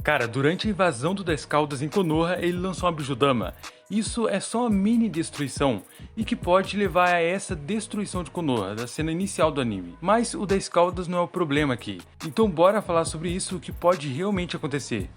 Cara, durante a invasão do 10 Caudas em Konoha, ele lançou uma Bijudama. Isso é só uma mini destruição, e que pode levar a essa destruição de Konoha, da cena inicial do anime. Mas o 10 Caudas não é o problema aqui, então bora falar sobre isso, o que pode realmente acontecer.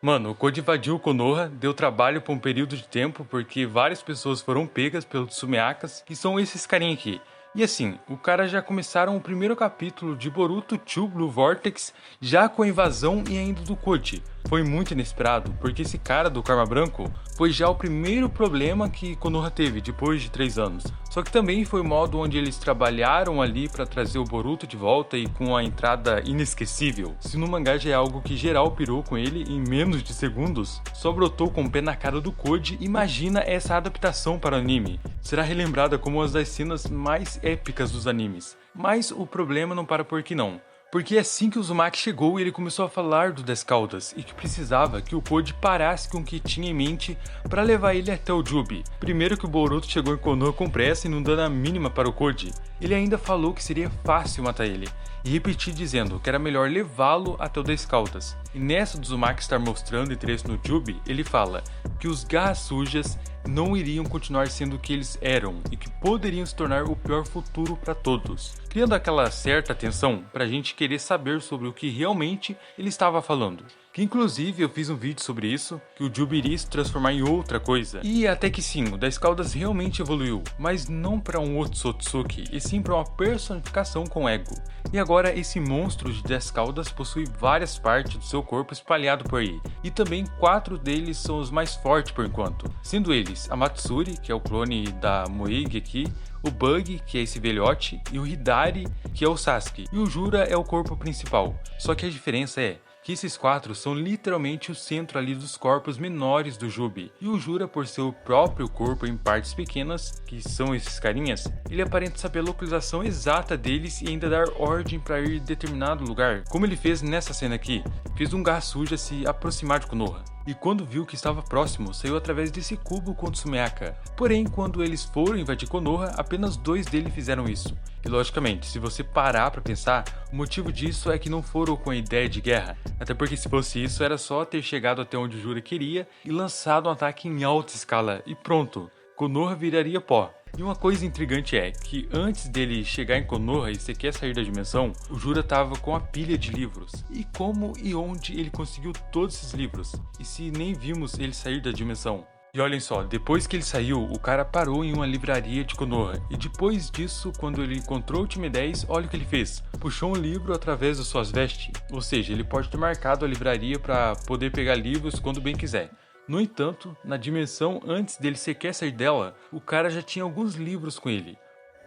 Mano, o Code invadiu Konoha, deu trabalho por um período de tempo, porque várias pessoas foram pegas pelos Tsumeakas, que são esses carinha aqui. E assim, o cara já começaram o primeiro capítulo de Boruto 2 Blue Vortex já com a invasão e ainda do Kochi. Foi muito inesperado, porque esse cara do Karma Branco foi já o primeiro problema que Konoha teve depois de 3 anos. Só que também foi o modo onde eles trabalharam ali para trazer o Boruto de volta e com a entrada inesquecível. Se no mangá já é algo que geral pirou com ele em menos de segundos, só brotou com o pé na cara do Koji, imagina essa adaptação para o anime. Será relembrada como uma das cenas mais épicas dos animes. Mas o problema não para por aqui não. Porque assim que o Uzumaki chegou, ele começou a falar do 10 Caudas e que precisava que o Koji parasse com o que tinha em mente para levar ele até o Jubi. Primeiro que o Boruto chegou em Konoha com pressa e não dando a mínima para o Koji. Ele ainda falou que seria fácil matar ele, e repetiu dizendo que era melhor levá-lo até o 10 Caudas. E nessa do Uzumaki estar mostrando interesse no Jubi, ele fala que os Garras Sujas não iriam continuar sendo o que eles eram e que poderiam se tornar o pior futuro para todos, criando aquela certa tensão pra gente querer saber sobre o que realmente ele estava falando. Que inclusive eu fiz um vídeo sobre isso, que o Jubi iria se transformar em outra coisa. E até que sim, o 10 Caudas realmente evoluiu, mas não para um Otsutsuki, e sim para uma personificação com ego. E agora esse monstro de 10 Caudas possui várias partes do seu corpo espalhado por aí, e também 4 deles são os mais fortes por enquanto, sendo eles a Matsuri, que é o clone da Moegi aqui, o Bug, que é esse velhote, e o Hidari, que é o Sasuke, e o Jura é o corpo principal. Só que a diferença é que esses 4 são literalmente o centro ali dos corpos menores do Jubi. E o Jura, por seu próprio corpo em partes pequenas, que são esses carinhas, ele aparenta saber a localização exata deles e ainda dar ordem para ir em determinado lugar, como ele fez nessa cena aqui. Fez um Garra Suja se aproximar de Konoha. E quando viu que estava próximo, saiu através desse cubo com o Tsumeaka. Porém, quando eles foram invadir Konoha, apenas 2 deles fizeram isso. E logicamente, se você parar pra pensar, o motivo disso é que não foram com a ideia de guerra. Até porque se fosse isso, era só ter chegado até onde o Jura queria e lançado um ataque em alta escala. E pronto, Konoha viraria pó. E uma coisa intrigante é que antes dele chegar em Konoha e sequer sair da dimensão, o Jura tava com a pilha de livros. E como e onde ele conseguiu todos esses livros? E se nem vimos ele sair da dimensão? E olhem só, depois que ele saiu, o cara parou em uma livraria de Konoha. E depois disso, quando ele encontrou o time 10, olha o que ele fez. Puxou um livro através das suas vestes. Ou seja, ele pode ter marcado a livraria para poder pegar livros quando bem quiser. No entanto, na dimensão antes dele sequer sair dela, o cara já tinha alguns livros com ele.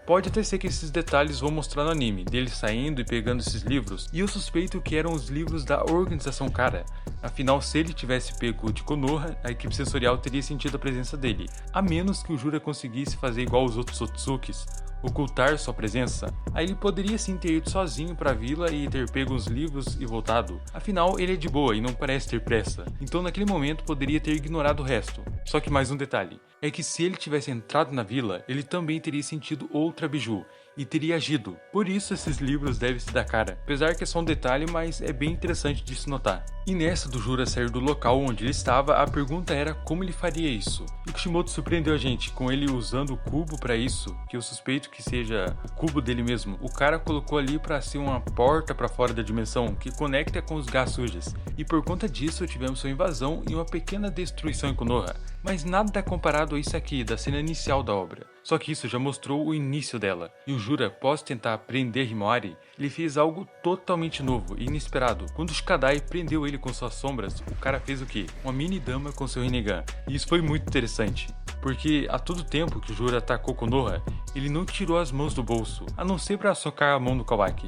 Pode até ser que esses detalhes vão mostrar no anime, dele saindo e pegando esses livros, e eu suspeito que eram os livros da organização cara. Afinal, se ele tivesse pego de Konoha, a equipe sensorial teria sentido a presença dele, a menos que o Jura conseguisse fazer igual os outros Otsukis, ocultar sua presença. Aí ele poderia sim ter ido sozinho para a vila e ter pego os livros e voltado. Afinal, ele é de boa e não parece ter pressa, então naquele momento poderia ter ignorado o resto. Só que mais um detalhe, é que se ele tivesse entrado na vila, ele também teria sentido outra biju e teria agido. Por isso esses livros devem se dar cara, apesar que é só um detalhe, mas é bem interessante de se notar. E nessa do Jura sair do local onde ele estava, a pergunta era como ele faria isso. E o Kishimoto surpreendeu a gente com ele usando o cubo para isso, que eu suspeito que seja o cubo dele mesmo. O cara colocou ali para ser uma porta para fora da dimensão que conecta com os Garras Sujas. E por conta disso tivemos sua invasão e uma pequena destruição em Konoha. Mas nada comparado a isso aqui da cena inicial da obra. Só que isso já mostrou o início dela. E o Jura, após tentar prender Himawari, ele fez algo totalmente novo e inesperado. Quando o Shikadai prendeu ele com suas sombras, o cara fez o quê? Uma mini dama com seu Rinnegan. E isso foi muito interessante, porque a todo tempo que o Jura atacou Konoha, ele não tirou as mãos do bolso, a não ser para socar a mão do Kawaki.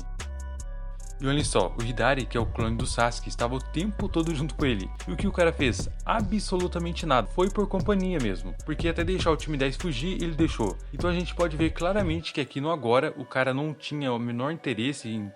E olhem só, o Hidari, que é o clone do Sasuke, estava o tempo todo junto com ele. E o que o cara fez? Absolutamente nada. Foi por companhia mesmo. Porque até deixar o time 10 fugir, ele deixou. Então a gente pode ver claramente que aqui no agora, o cara não tinha o menor interesse em,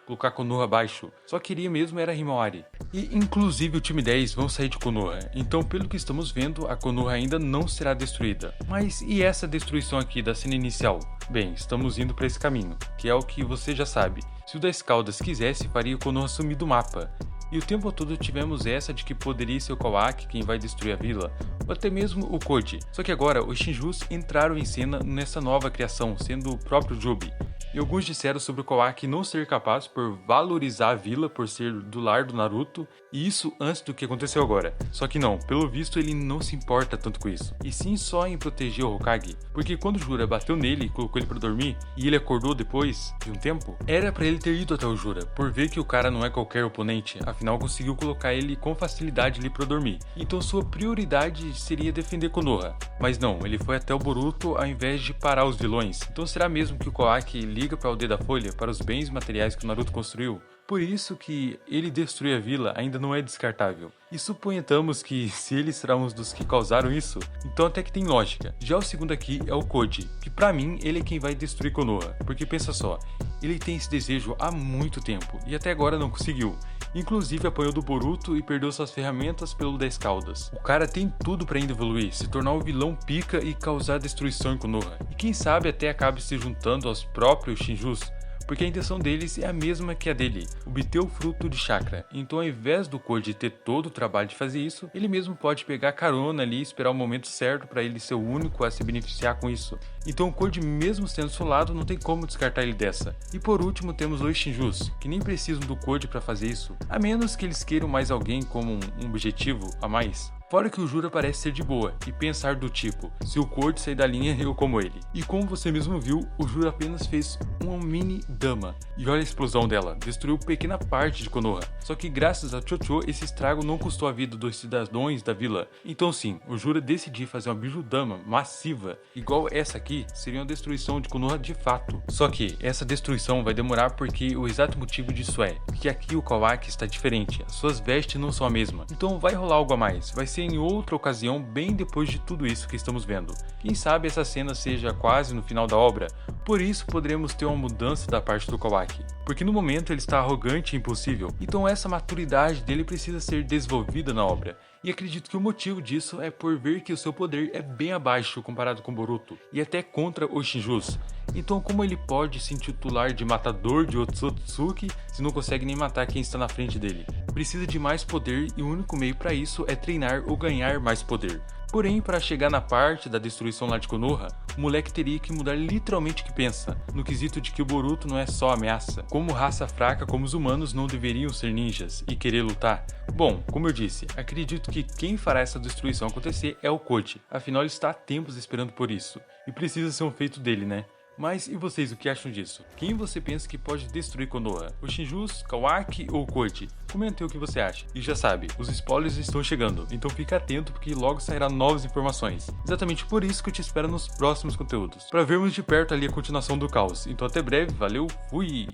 colocar Konoha abaixo. Só queria mesmo era Himawari. E inclusive o time 10 vão sair de Konoha. Então pelo que estamos vendo, a Konoha ainda não será destruída. Mas e essa destruição aqui da cena inicial? Bem, estamos indo para esse caminho, que é o que você já sabe. Se o das Caldas quisesse, faria Konoha sumir do mapa. E o tempo todo tivemos essa de que poderia ser o Kawaki quem vai destruir a vila, ou até mesmo o Koji. Só que agora os Shinjus entraram em cena nessa nova criação, sendo o próprio Jobe. E alguns disseram sobre o Kawaki não ser capaz por valorizar a vila por ser do lar do Naruto, e isso antes do que aconteceu agora. Só que não, pelo visto ele não se importa tanto com isso, e sim só em proteger o Hokage, porque quando o Jura bateu nele e colocou ele pra dormir, e ele acordou depois de um tempo, era pra ele ter ido até o Jura, por ver que o cara não é qualquer oponente, afinal conseguiu colocar ele com facilidade ali pra dormir. Então sua prioridade seria defender Konoha, mas não, ele foi até o Boruto ao invés de parar os vilões. Então será mesmo que o Kawaki liga para a Aldeia da Folha, para os bens materiais que o Naruto construiu? Por isso que ele destruir a vila ainda não é descartável. E suponhamos que se ele será um dos que causaram isso, então até que tem lógica. Já o segundo aqui é o Koji, que pra mim ele é quem vai destruir Konoha, porque pensa só, ele tem esse desejo há muito tempo e até agora não conseguiu. Inclusive apanhou do Boruto e perdeu suas ferramentas pelo 10 Caldas. O cara tem tudo pra ainda evoluir, se tornar um vilão pica e causar destruição em Konoha. E quem sabe até acabe se juntando aos próprios Shinjus, porque a intenção deles é a mesma que a dele, obter o fruto de chakra. Então ao invés do Koji ter todo o trabalho de fazer isso, ele mesmo pode pegar carona ali e esperar o momento certo para ele ser o único a se beneficiar com isso. Então o Koji, mesmo sendo solado, não tem como descartar ele dessa. E por último temos os Shinjus, que nem precisam do Koji para fazer isso, a menos que eles queiram mais alguém como um objetivo a mais. Fora que o Jura parece ser de boa e pensar do tipo, se o Koji sair da linha, eu como ele. E como você mesmo viu, o Jura apenas fez uma mini dama. E olha a explosão dela, destruiu pequena parte de Konoha. Só que graças a Chocho, esse estrago não custou a vida dos cidadãos da vila. Então sim, o Jura decidiu fazer uma bijudama massiva, igual essa aqui, seria uma destruição de Konoha de fato. Só que essa destruição vai demorar porque o exato motivo disso é que aqui o Kawaki está diferente, as suas vestes não são a mesma. Então vai rolar algo a mais, vai ser em outra ocasião bem depois de tudo isso que estamos vendo. Quem sabe essa cena seja quase no final da obra, por isso poderemos ter uma mudança da parte do Kawaki. Porque no momento ele está arrogante e impossível, então essa maturidade dele precisa ser desenvolvida na obra. E acredito que o motivo disso é por ver que o seu poder é bem abaixo comparado com Boruto, e até contra os Shinjus. Então como ele pode se intitular de matador de Otsutsuki se não consegue nem matar quem está na frente dele? Precisa de mais poder e o único meio para isso é treinar ou ganhar mais poder. Porém, para chegar na parte da destruição lá de Konoha, o moleque teria que mudar literalmente o que pensa, no quesito de que o Boruto não é só ameaça. Como raça fraca como os humanos não deveriam ser ninjas e querer lutar. Bom, como eu disse, acredito que quem fará essa destruição acontecer é o Koji, afinal ele está há tempos esperando por isso, e precisa ser um feito dele, né? Mas e vocês, o que acham disso? Quem você pensa que pode destruir Konoha? O Shinjus, Kawaki ou Koji? Comente o que você acha. E já sabe, os spoilers estão chegando, então fica atento porque logo sairá novas informações. Exatamente por isso que eu te espero nos próximos conteúdos, para vermos de perto ali a continuação do caos. Então até breve, valeu, fui!